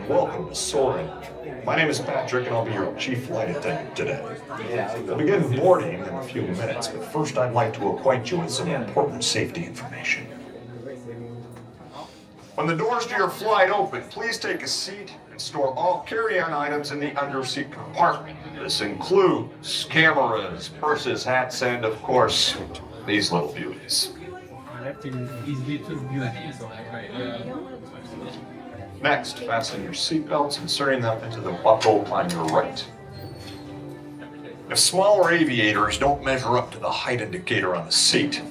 Welcome to Soarin. My name is Patrick, and I'll be your chief flight attendant today. We'll begin boarding in a few minutes, but first I'd like to acquaint you with some important safety information. When the doors to your flight open, please take a seat and store all carry-on items in the underseat compartment. This includes cameras, purses, hats, and, of course, these little beauties. Next, fasten your seatbelts, inserting them into the buckle on your right. If smaller aviators don't measure up to the height indicator on the seat,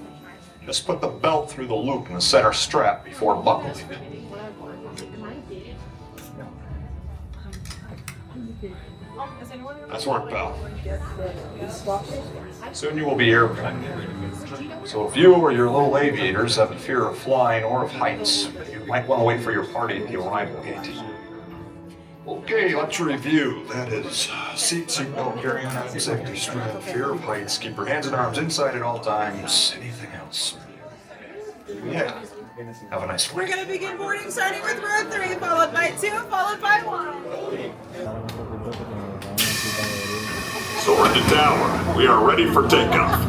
just put the belt through the loop in the center strap before buckling. Nice work, pal. Soon you will be airborne. So if you or your little aviators have a fear of flying or of heights, you might want to wait for your party at the arrival gate. Okay, let's review. That is, seat belt, carry-on items, safety strap, fear of heights, keep your hands and arms inside at all times. Anything else? Yeah. Have a nice We're week. going to begin boarding starting with row 3, followed by 2, followed by 1. Soarin to tower. We are ready for takeoff.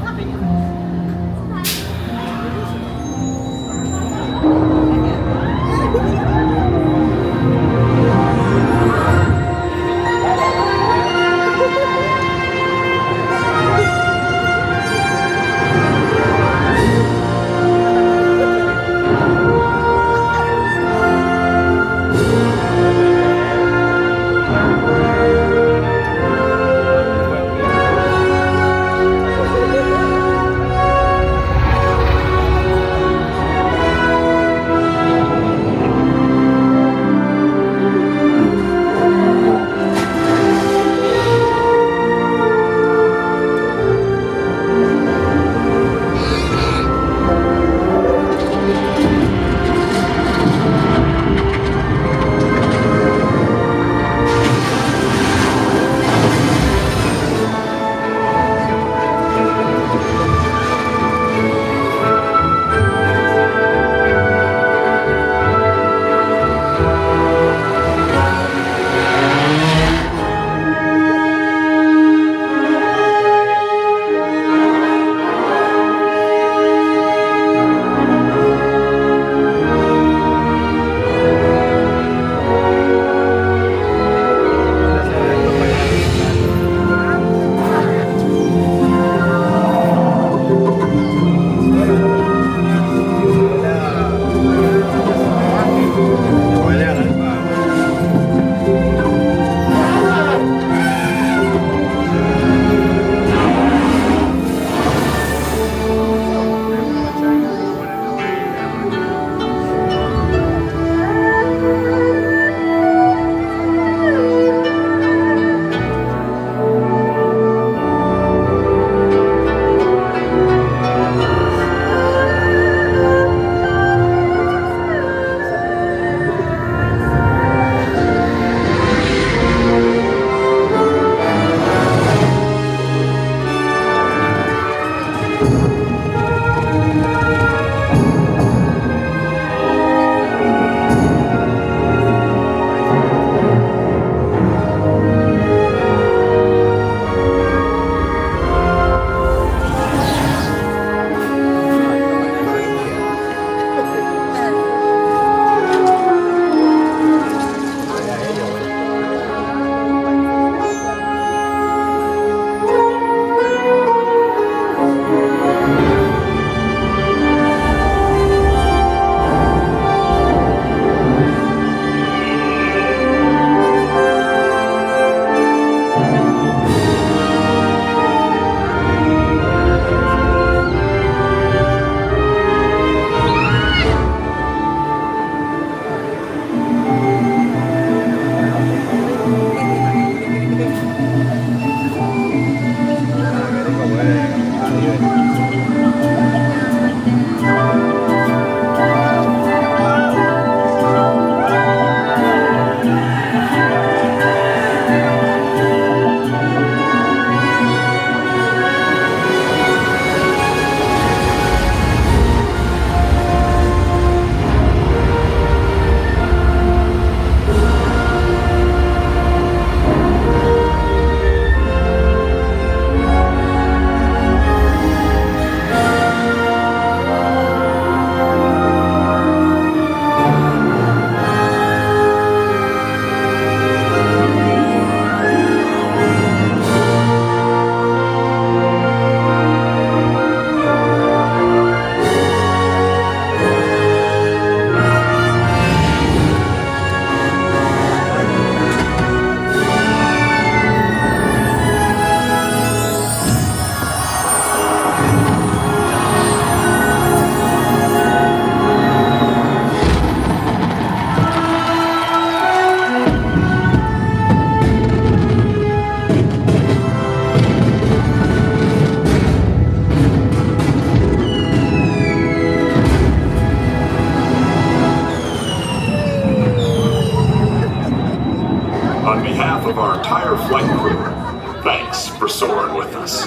On behalf of our entire flight crew, thanks for soaring with us.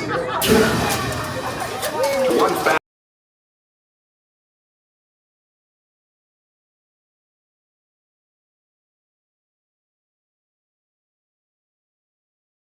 One